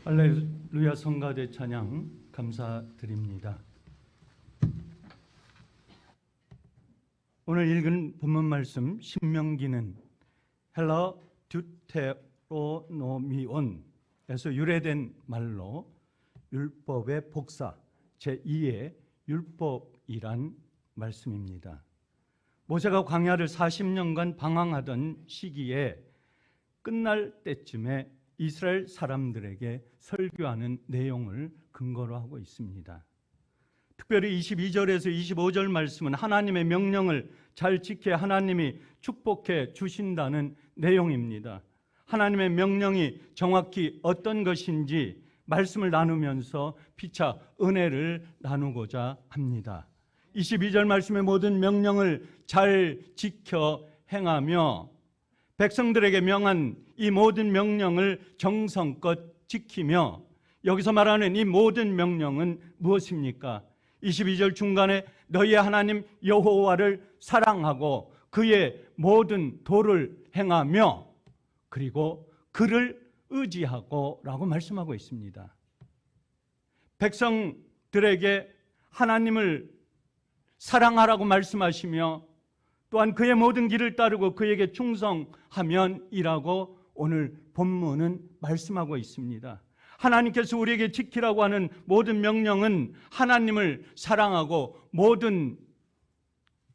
할렐루야. 성가대 찬양 감사드립니다. 오늘 읽은 본문 말씀 신명기는 헬라 듀테로노미온에서 유래된 말로 율법의 복사 제2의 율법이란 말씀입니다. 모세가 광야를 40년간 방황하던 시기에 끝날 때쯤에 이스라엘 사람들에게 설교하는 내용을 근거로 하고 있습니다. 특별히 22절에서 25절 말씀은 하나님의 명령을 잘 지켜 하나님이 축복해 주신다는 내용입니다. 하나님의 명령이 정확히 어떤 것인지 말씀을 나누면서 피차 은혜를 나누고자 합니다. 22절 말씀의 모든 명령을 잘 지켜 행하며 백성들에게 명한 이 모든 명령을 정성껏 지키며, 여기서 말하는 이 모든 명령은 무엇입니까? 22절 중간에 너희의 하나님 여호와를 사랑하고 그의 모든 도를 행하며 그리고 그를 의지하고 라고 말씀하고 있습니다. 백성들에게 하나님을 사랑하라고 말씀하시며 또한 그의 모든 길을 따르고 그에게 충성하면이라고 오늘 본문은 말씀하고 있습니다. 하나님께서 우리에게 지키라고 하는 모든 명령은 하나님을 사랑하고 모든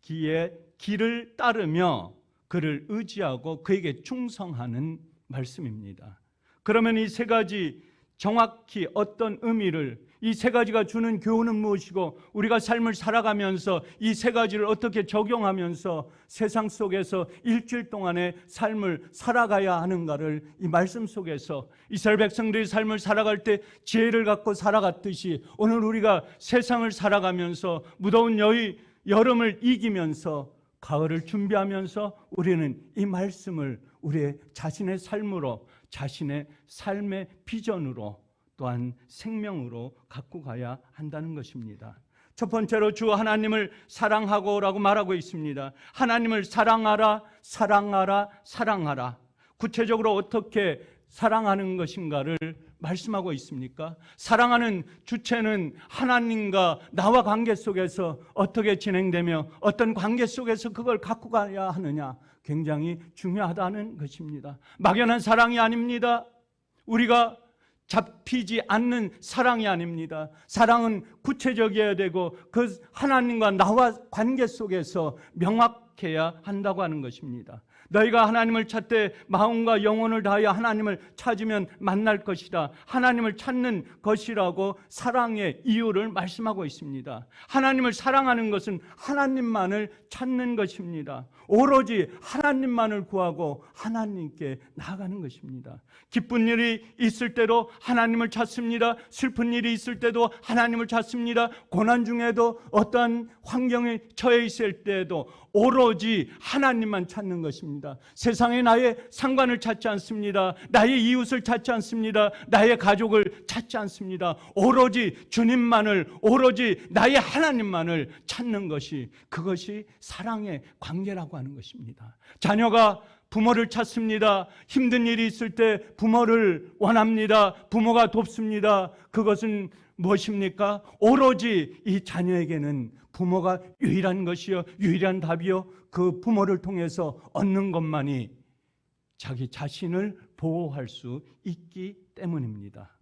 길을 따르며 그를 의지하고 그에게 충성하는 말씀입니다. 그러면 이 세 가지 정확히 어떤 의미를, 이 세 가지가 주는 교훈은 무엇이고 우리가 삶을 살아가면서 이 세 가지를 어떻게 적용하면서 세상 속에서 일주일 동안의 삶을 살아가야 하는가를 이 말씀 속에서 이스라엘 백성들이 삶을 살아갈 때 지혜를 갖고 살아갔듯이 오늘 우리가 세상을 살아가면서 무더운 여름을 이기면서 가을을 준비하면서 우리는 이 말씀을 우리의 자신의 삶으로, 자신의 삶의 비전으로 또한 생명으로 갖고 가야 한다는 것입니다. 첫 번째로 주 하나님을 사랑하고 라고 말하고 있습니다. 하나님을 사랑하라, 사랑하라, 사랑하라. 구체적으로 어떻게 사랑하는 것인가를 말씀하고 있습니까? 사랑하는 주체는 하나님과 나와 관계 속에서 어떻게 진행되며 어떤 관계 속에서 그걸 갖고 가야 하느냐, 굉장히 중요하다는 것입니다. 막연한 사랑이 아닙니다. 우리가 잡히지 않는 사랑이 아닙니다. 사랑은 구체적이어야 되고 그 하나님과 나와 관계 속에서 명확해야 한다고 하는 것입니다. 너희가 하나님을 찾되 마음과 영혼을 다하여 하나님을 찾으면 만날 것이다. 하나님을 찾는 것이라고 사랑의 이유를 말씀하고 있습니다. 하나님을 사랑하는 것은 하나님만을 찾는 것입니다. 오로지 하나님만을 구하고 하나님께 나아가는 것입니다. 기쁜 일이 있을 때도 하나님을 찾습니다. 슬픈 일이 있을 때도 하나님을 찾습니다. 고난 중에도 어떠한 환경에 처해 있을 때에도 오로지 하나님만 찾는 것입니다. 세상에 나의 상관을 찾지 않습니다. 나의 이웃을 찾지 않습니다. 나의 가족을 찾지 않습니다. 오로지 주님만을, 오로지 나의 하나님만을 찾는 것이, 그것이 사랑의 관계라고 하는 것입니다. 자녀가 부모를 찾습니다. 힘든 일이 있을 때 부모를 원합니다. 부모가 돕습니다. 그것은 무엇입니까? 오로지 이 자녀에게는 부모가 유일한 것이요, 유일한 답이요, 그 부모를 통해서 얻는 것만이 자기 자신을 보호할 수 있기 때문입니다.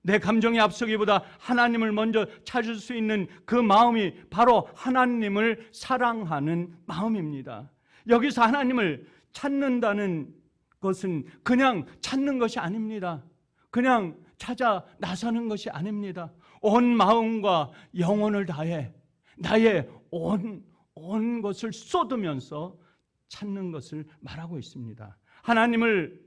내 감정이 앞서기보다 하나님을 먼저 찾을 수 있는 그 마음이 바로 하나님을 사랑하는 마음입니다. 여기서 하나님을 찾는다는 것은 그냥 찾는 것이 아닙니다. 그냥 찾아 나서는 것이 아닙니다. 온 마음과 영혼을 다해 나의 온 것을 쏟으면서 찾는 것을 말하고 있습니다. 하나님을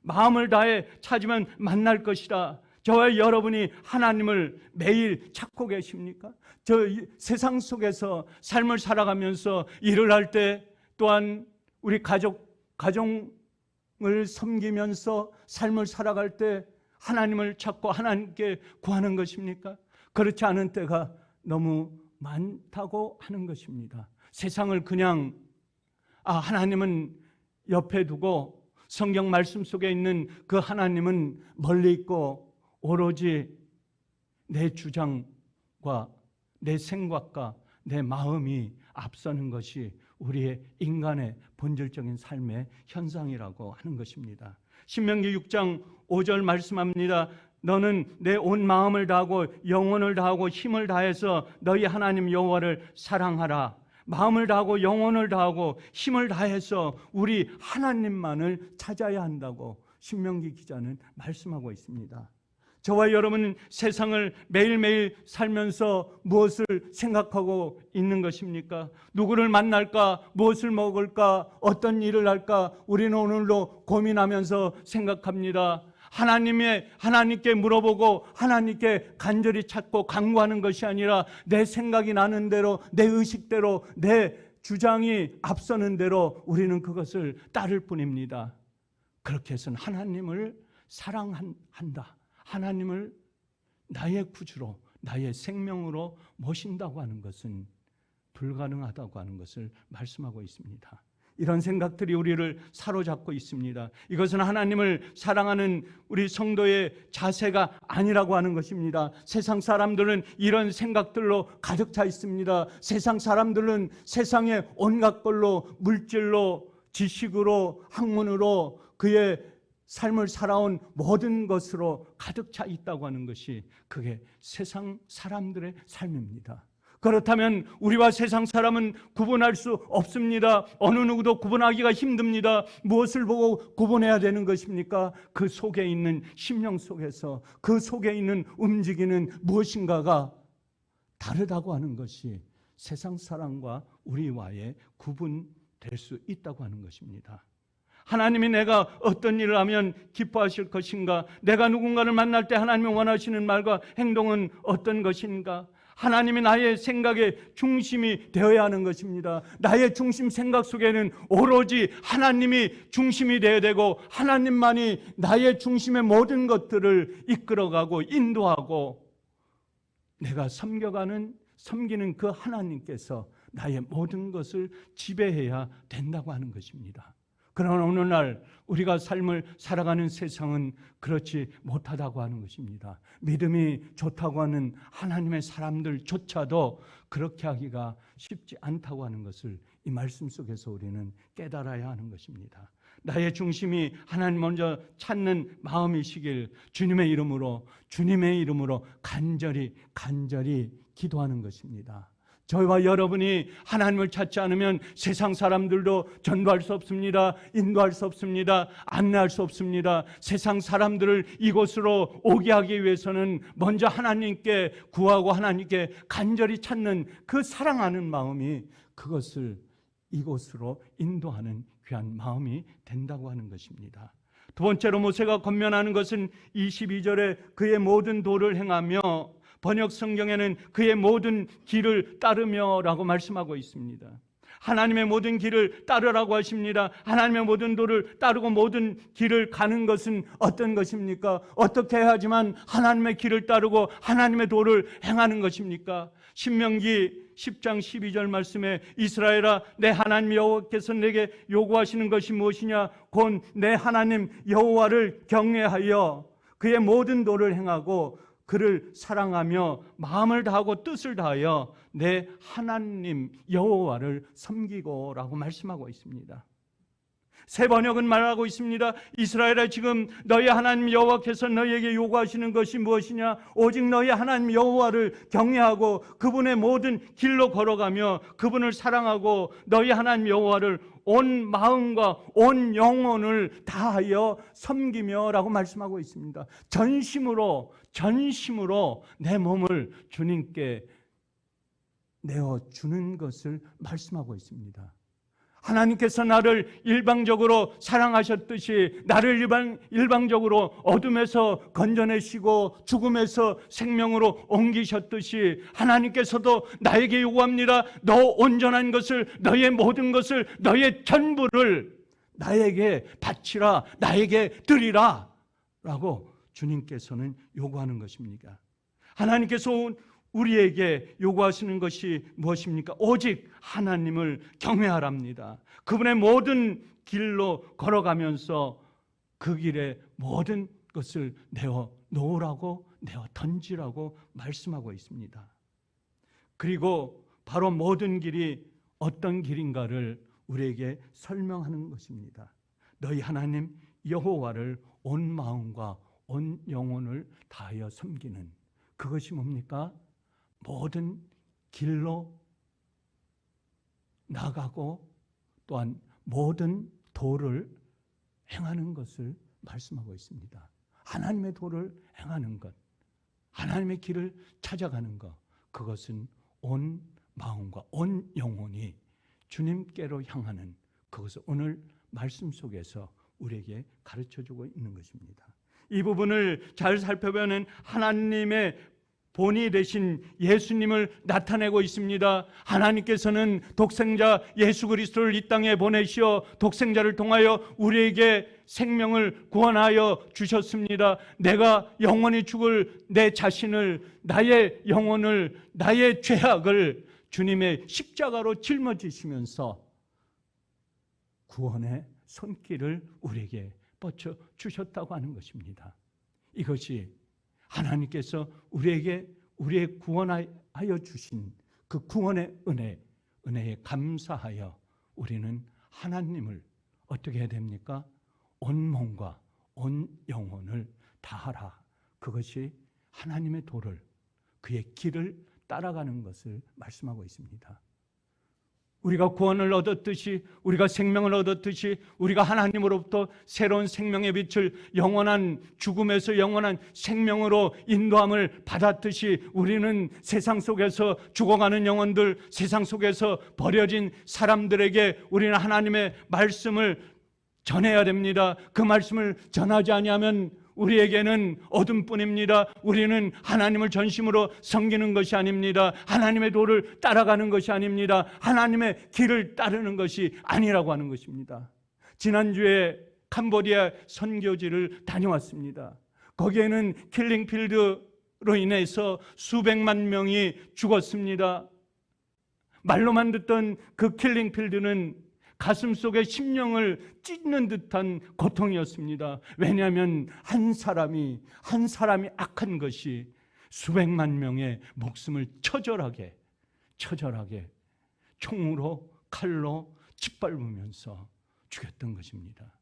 마음을 다해 찾으면 만날 것이라. 저와 여러분이 하나님을 매일 찾고 계십니까? 저 세상 속에서 삶을 살아가면서 일을 할 때, 또한 우리 가정을 섬기면서 삶을 살아갈 때 하나님을 찾고 하나님께 구하는 것입니까? 그렇지 않은 때가 너무 많다고 하는 것입니다. 세상을 그냥 하나님은 옆에 두고 성경 말씀 속에 있는 그 하나님은 멀리 있고 오로지 내 주장과 내 생각과 내 마음이 앞서는 것이 우리의 인간의 본질적인 삶의 현상이라고 하는 것입니다. 신명기 6장 5절 말씀합니다. 너는 내 온 마음을 다하고 영혼을 다하고 힘을 다해서 너희 하나님 여호와를 사랑하라. 마음을 다하고 영혼을 다하고 힘을 다해서 우리 하나님만을 찾아야 한다고 신명기 기자는 말씀하고 있습니다. 저와 여러분은 세상을 매일매일 살면서 무엇을 생각하고 있는 것입니까? 누구를 만날까? 무엇을 먹을까? 어떤 일을 할까? 우리는 오늘도 고민하면서 생각합니다. 하나님께 물어보고 하나님께 간절히 찾고 간구하는 것이 아니라 내 생각이 나는 대로, 내 의식대로, 내 주장이 앞서는 대로 우리는 그것을 따를 뿐입니다. 그렇게 해서는 하나님을 사랑한다, 하나님을 나의 구주로, 나의 생명으로 모신다고 하는 것은 불가능하다고 하는 것을 말씀하고 있습니다. 이런 생각들이 우리를 사로잡고 있습니다. 이것은 하나님을 사랑하는 우리 성도의 자세가 아니라고 하는 것입니다. 세상 사람들은 이런 생각들로 가득 차 있습니다. 세상 사람들은 세상의 온갖 걸로, 물질로, 지식으로, 학문으로 그의 삶을 살아온 모든 것으로 가득 차 있다고 하는 것이 그게 세상 사람들의 삶입니다. 그렇다면 우리와 세상 사람은 구분할 수 없습니다. 어느 누구도 구분하기가 힘듭니다. 무엇을 보고 구분해야 되는 것입니까? 그 속에 있는 심령 속에서 그 속에 있는 움직이는 무엇인가가 다르다고 하는 것이 세상 사람과 우리와의 구분될 수 있다고 하는 것입니다. 하나님이 내가 어떤 일을 하면 기뻐하실 것인가? 내가 누군가를 만날 때 하나님이 원하시는 말과 행동은 어떤 것인가? 하나님이 나의 생각의 중심이 되어야 하는 것입니다. 나의 중심 생각 속에는 오로지 하나님이 중심이 되어야 되고 하나님만이 나의 중심의 모든 것들을 이끌어가고 인도하고 내가 섬기는 그 하나님께서 나의 모든 것을 지배해야 된다고 하는 것입니다. 그러나 오늘날 우리가 삶을 살아가는 세상은 그렇지 못하다고 하는 것입니다. 믿음이 좋다고 하는 하나님의 사람들조차도 그렇게 하기가 쉽지 않다고 하는 것을 이 말씀 속에서 우리는 깨달아야 하는 것입니다. 나의 중심이 하나님 먼저 찾는 마음이시길 주님의 이름으로 간절히 기도하는 것입니다. 저희와 여러분이 하나님을 찾지 않으면 세상 사람들도 전도할 수 없습니다. 인도할 수 없습니다. 안내할 수 없습니다. 세상 사람들을 이곳으로 오게 하기 위해서는 먼저 하나님께 구하고 하나님께 간절히 찾는 그 사랑하는 마음이 그것을 이곳으로 인도하는 귀한 마음이 된다고 하는 것입니다. 두 번째로 모세가 권면하는 것은 22절에 그의 모든 도를 행하며, 번역 성경에는 그의 모든 길을 따르며 라고 말씀하고 있습니다. 하나님의 모든 길을 따르라고 하십니다. 하나님의 모든 도를 따르고 모든 길을 가는 것은 어떤 것입니까? 어떻게 해야지만 하나님의 길을 따르고 하나님의 도를 행하는 것입니까? 신명기 10장 12절 말씀에 이스라엘아, 내 하나님 여호와께서 내게 요구하시는 것이 무엇이냐? 곧 내 하나님 여호와를 경외하여 그의 모든 도를 행하고 그를 사랑하며 마음을 다하고 뜻을 다하여 내 하나님 여호와를 섬기고 라고 말씀하고 있습니다. 새 번역은 말하고 있습니다. 이스라엘아, 지금 너희 하나님 여호와께서 너희에게 요구하시는 것이 무엇이냐? 오직 너희 하나님 여호와를 경외하고 그분의 모든 길로 걸어가며 그분을 사랑하고 너희 하나님 여호와를 온 마음과 온 영혼을 다하여 섬기며 라고 말씀하고 있습니다. 전심으로 내 몸을 주님께 내어주는 것을 말씀하고 있습니다. 하나님께서 나를 일방적으로 사랑하셨듯이 나를 일방적으로 어둠에서 건져내시고 죽음에서 생명으로 옮기셨듯이 하나님께서도 나에게 요구합니다. 너 온전한 것을, 너의 모든 것을, 너의 전부를 나에게 바치라, 나에게 드리라 라고 주님께서는 요구하는 것입니다. 하나님께서 우리에게 요구하시는 것이 무엇입니까? 오직 하나님을 경외하랍니다. 그분의 모든 길로 걸어가면서 그 길의 모든 것을 내어 놓으라고, 내어 던지라고 말씀하고 있습니다. 그리고 바로 모든 길이 어떤 길인가를 우리에게 설명하는 것입니다. 너희 하나님 여호와를 온 마음과 온 영혼을 다하여 섬기는, 그것이 뭡니까? 모든 길로 나가고 또한 모든 도를 행하는 것을 말씀하고 있습니다. 하나님의 도를 행하는 것, 하나님의 길을 찾아가는 것, 그것은 온 마음과 온 영혼이 주님께로 향하는, 그것을 오늘 말씀 속에서 우리에게 가르쳐주고 있는 것입니다. 이 부분을 잘 살펴보면 하나님의 본이 되신 예수님을 나타내고 있습니다. 하나님께서는 독생자 예수 그리스도를 이 땅에 보내시어 독생자를 통하여 우리에게 생명을 구원하여 주셨습니다. 내가 영원히 죽을 내 자신을, 나의 영혼을, 나의 죄악을 주님의 십자가로 짊어지시면서 구원의 손길을 우리에게 뻗쳐 주셨다고 하는 것입니다. 이것이 하나님께서 우리에게 우리의 구원하여 주신 그 구원의 은혜에 감사하여 우리는 하나님을 어떻게 해야 됩니까? 온 몸과 온 영혼을 다하라. 그것이 하나님의 도를, 그의 길을 따라가는 것을 말씀하고 있습니다. 우리가 구원을 얻었듯이, 우리가 생명을 얻었듯이, 우리가 하나님으로부터 새로운 생명의 빛을 영원한 죽음에서 영원한 생명으로 인도함을 받았듯이, 우리는 세상 속에서 죽어가는 영혼들, 세상 속에서 버려진 사람들에게 우리는 하나님의 말씀을 전해야 됩니다. 그 말씀을 전하지 아니하면 우리에게는 어둠뿐입니다. 우리는 하나님을 전심으로 섬기는 것이 아닙니다. 하나님의 도를 따라가는 것이 아닙니다. 하나님의 길을 따르는 것이 아니라고 하는 것입니다. 지난주에 캄보디아 선교지를 다녀왔습니다. 거기에는 킬링필드로 인해서 수백만 명이 죽었습니다. 말로만 듣던 그 킬링필드는 가슴 속에 심령을 찢는 듯한 고통이었습니다. 왜냐하면 한 사람이 악한 것이 수백만 명의 목숨을 처절하게 총으로, 칼로 짓밟으면서 죽였던 것입니다.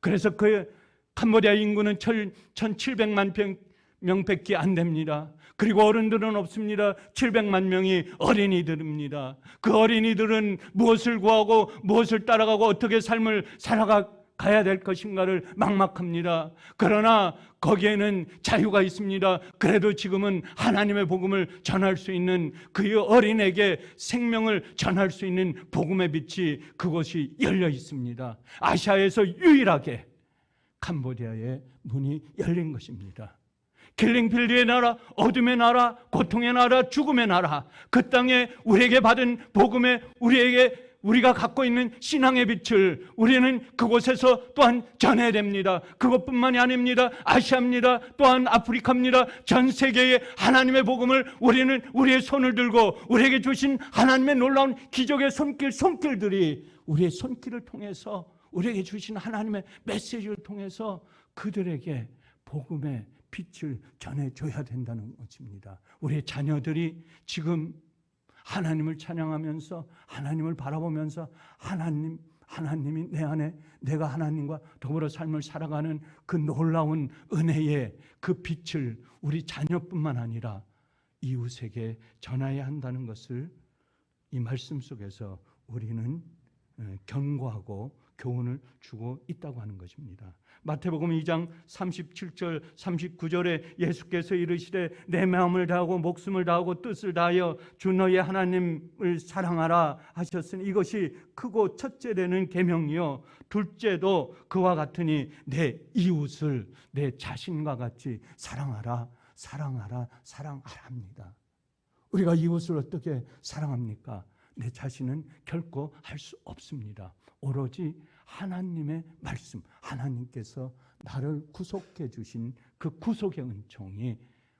그래서 그 캄보디아 인구는 1700만 명밖에 안 됩니다. 그리고 어른들은 없습니다. 700만 명이 어린이들입니다. 그 어린이들은 무엇을 구하고 무엇을 따라가고 어떻게 삶을 살아가야 될 것인가를 막막합니다. 그러나 거기에는 자유가 있습니다. 그래도 지금은 하나님의 복음을 전할 수 있는, 그 어린에게 생명을 전할 수 있는 복음의 빛이 그곳이 열려 있습니다. 아시아에서 유일하게 캄보디아의 문이 열린 것입니다. 킬링필드의 나라, 어둠의 나라, 고통의 나라, 죽음의 나라, 그 땅에 우리에게 받은 복음에 우리가 갖고 있는 신앙의 빛을 우리는 그곳에서 또한 전해야 됩니다. 그것뿐만이 아닙니다. 아시아입니다. 또한 아프리카입니다. 전 세계에 하나님의 복음을 우리는 우리의 손을 들고 우리에게 주신 하나님의 놀라운 기적의 손길들이 우리의 손길을 통해서, 우리에게 주신 하나님의 메시지를 통해서 그들에게 복음의 빛을 전해줘야 된다는 것입니다. 우리의 자녀들이 지금 하나님을 찬양하면서, 하나님을 바라보면서 하나님이 내 안에, 내가 하나님과 더불어 삶을 살아가는 그 놀라운 은혜의 그 빛을 우리 자녀뿐만 아니라 이웃에게 전해야 한다는 것을 이 말씀 속에서 우리는 경고하고 교훈을 주고 있다고 하는 것입니다. 마태복음 2장 37절 39절에 예수께서 이르시되 내 마음을 다하고 목숨을 다하고 뜻을 다하여 주 너의 하나님을 사랑하라 하셨으니 이것이 크고 첫째 되는 계명이요 둘째도 그와 같으니 내 이웃을 내 자신과 같이 사랑하라 합니다. 우리가 이웃을 어떻게 사랑합니까? 내 자신은 결코 할 수 없습니다. 오로지 하나님의 말씀, 하나님께서 나를 구속해 주신 그 구속의 은총이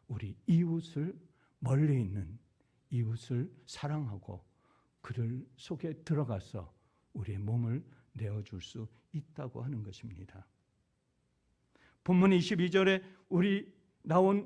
우리 이웃을, 멀리 있는 이웃을 사랑하고 그들 속에 들어가서 우리의 몸을 내어줄 수 있다고 하는 것입니다. 본문 22절에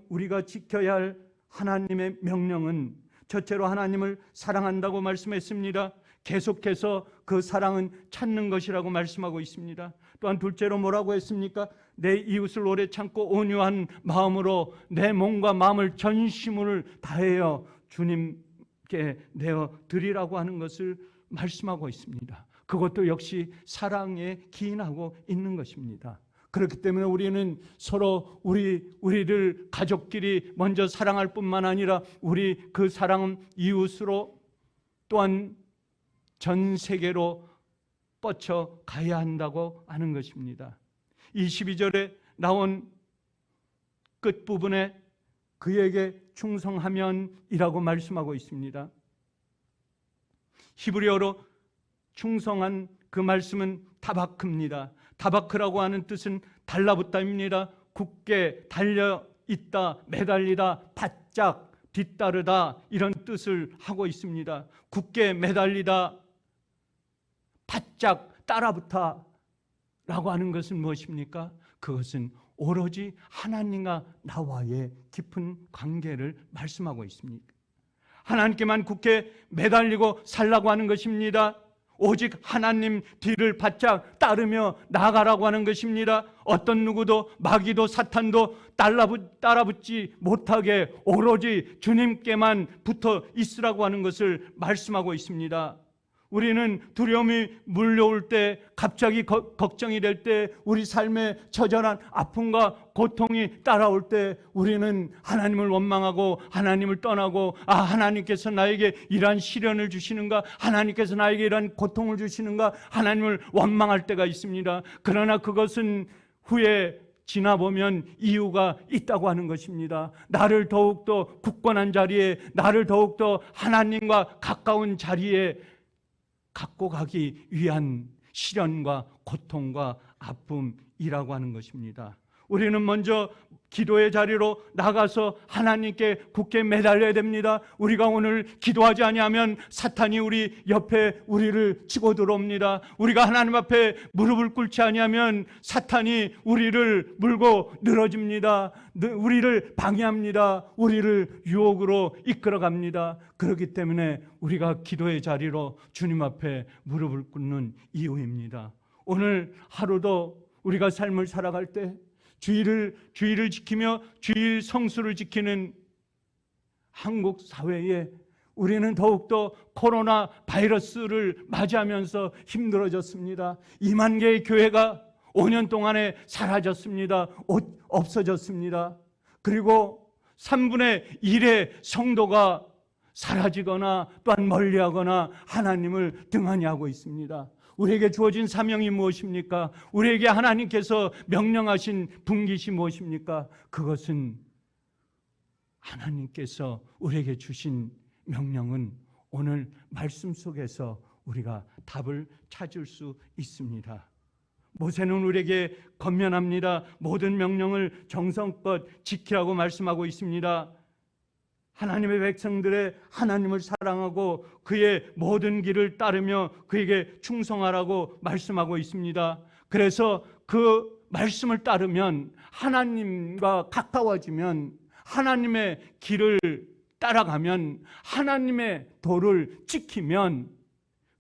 우리가 지켜야 할 하나님의 명령은 첫째로 하나님을 사랑한다고 말씀했습니다. 계속해서 그 사랑은 찾는 것이라고 말씀하고 있습니다. 또한 둘째로 뭐라고 했습니까? 내 이웃을 오래 참고 온유한 마음으로 내 몸과 마음을 전심을 다하여 주님께 내어 드리라고 하는 것을 말씀하고 있습니다. 그것도 역시 사랑에 기인하고 있는 것입니다. 그렇기 때문에 우리는 서로 우리를 가족끼리 먼저 사랑할 뿐만 아니라 그 사랑은 이웃으로 또한 전 세계로 뻗쳐 가야 한다고 하는 것입니다. 22절에 나온 끝부분에 그에게 충성하면이라고 말씀하고 있습니다. 히브리어로 충성한 그 말씀은 다바크입니다. 다바크라고 하는 뜻은 달라붙다입니다. 굳게 달려있다, 매달리다, 바짝 뒤따르다, 이런 뜻을 하고 있습니다. 굳게 매달리다, 바짝 따라붙다 라고 하는 것은 무엇입니까? 그것은 오로지 하나님과 나와의 깊은 관계를 말씀하고 있습니다. 하나님께만 굳게 매달리고 살라고 하는 것입니다. 오직 하나님 뒤를 바짝 따르며 나아가라고 하는 것입니다. 어떤 누구도 마귀도 사탄도 따라붙지 못하게 오로지 주님께만 붙어 있으라고 하는 것을 말씀하고 있습니다. 우리는 두려움이 물려올 때, 갑자기 걱정이 될 때, 우리 삶에 처절한 아픔과 고통이 따라올 때 우리는 하나님을 원망하고 하나님을 떠나고 하나님께서 나에게 이러한 시련을 주시는가, 하나님께서 나에게 이러한 고통을 주시는가, 하나님을 원망할 때가 있습니다. 그러나 그것은 후에 지나보면 이유가 있다고 하는 것입니다. 나를 더욱더 굳건한 자리에, 나를 더욱더 하나님과 가까운 자리에 갖고 가기 위한 시련과 고통과 아픔이라고 하는 것입니다. 우리는 먼저 기도의 자리로 나가서 하나님께 굳게 매달려야 됩니다. 우리가 오늘 기도하지 아니하면 사탄이 우리 옆에 우리를 치고 들어옵니다. 우리가 하나님 앞에 무릎을 꿇지 아니하면 사탄이 우리를 물고 늘어집니다. 우리를 방해합니다. 우리를 유혹으로 이끌어갑니다. 그렇기 때문에 우리가 기도의 자리로 주님 앞에 무릎을 꿇는 이유입니다. 오늘 하루도 우리가 삶을 살아갈 때 주의를 지키며 주일 성수를 지키는 한국 사회에 우리는 더욱더 코로나 바이러스를 맞이하면서 힘들어졌습니다. 2만 개의 교회가 5년 동안에 사라졌습니다. 없어졌습니다. 그리고 3분의 1의 성도가 사라지거나 또한 멀리하거나 하나님을 등한히 하고 있습니다. 우리에게 주어진 사명이 무엇입니까? 우리에게 하나님께서 명령하신 분깃이 무엇입니까? 그것은 하나님께서 우리에게 주신 명령은 오늘 말씀 속에서 우리가 답을 찾을 수 있습니다. 모세는 우리에게 권면합니다. 모든 명령을 정성껏 지키라고 말씀하고 있습니다. 하나님의 백성들의 하나님을 사랑하고 그의 모든 길을 따르며 그에게 충성하라고 말씀하고 있습니다. 그래서 그 말씀을 따르면 하나님과 가까워지면, 하나님의 길을 따라가면, 하나님의 도를 지키면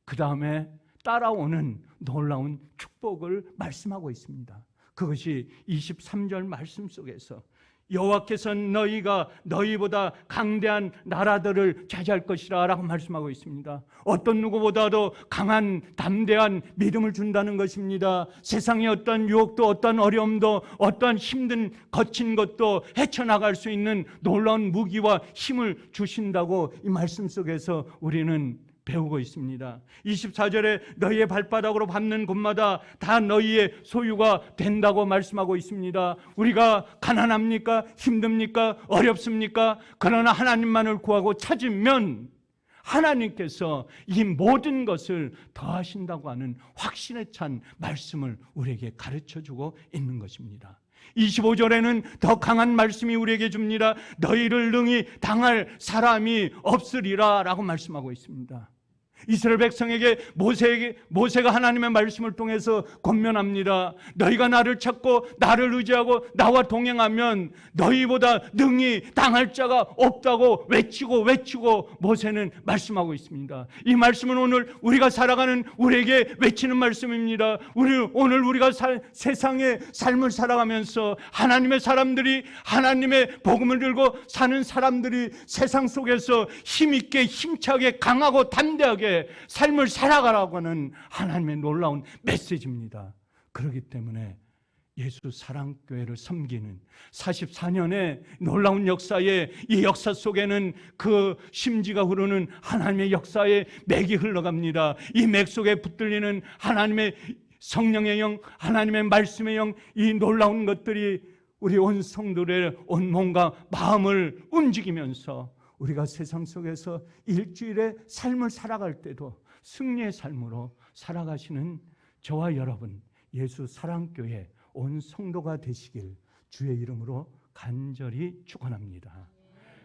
그 다음에 따라오는 놀라운 축복을 말씀하고 있습니다. 그것이 23절 말씀 속에서 여호와께서는 너희가 너희보다 강대한 나라들을 차지할 것이라 라고 말씀하고 있습니다. 어떤 누구보다도 강한 담대한 믿음을 준다는 것입니다. 세상의 어떤 유혹도 어떤 어려움도 어떤 힘든 거친 것도 헤쳐나갈 수 있는 놀라운 무기와 힘을 주신다고 이 말씀 속에서 우리는 배우고 있습니다. 24절에 너희의 발바닥으로 밟는 곳마다 다 너희의 소유가 된다고 말씀하고 있습니다. 우리가 가난합니까? 힘듭니까? 어렵습니까? 그러나 하나님만을 구하고 찾으면 하나님께서 이 모든 것을 더하신다고 하는 확신에 찬 말씀을 우리에게 가르쳐주고 있는 것입니다. 25절에는 더 강한 말씀이 우리에게 줍니다. 너희를 능히 당할 사람이 없으리라 라고 말씀하고 있습니다. 이스라엘 백성에게 모세가 하나님의 말씀을 통해서 권면합니다. 너희가 나를 찾고 나를 의지하고 나와 동행하면 너희보다 능히 당할 자가 없다고 외치고 모세는 말씀하고 있습니다. 이 말씀은 오늘 우리가 살아가는 우리에게 외치는 말씀입니다. 오늘 우리가 세상의 삶을 살아가면서 하나님의 사람들이, 하나님의 복음을 들고 사는 사람들이 세상 속에서 힘있게, 힘차게, 강하고 담대하게 삶을 살아가라고 하는 하나님의 놀라운 메시지입니다. 그렇기 때문에 예수 사랑교회를 섬기는 44년의 놀라운 역사의 이 역사 속에는 그 심지가 흐르는 하나님의 역사의 맥이 흘러갑니다. 이 맥 속에 붙들리는 하나님의 성령의 영, 하나님의 말씀의 영, 이 놀라운 것들이 우리 온 성도들의 온 몸과 마음을 움직이면서 우리가 세상 속에서 일주일의 삶을 살아갈 때도 승리의 삶으로 살아가시는 저와 여러분, 예수 사랑교회 온 성도가 되시길 주의 이름으로 간절히 축원합니다.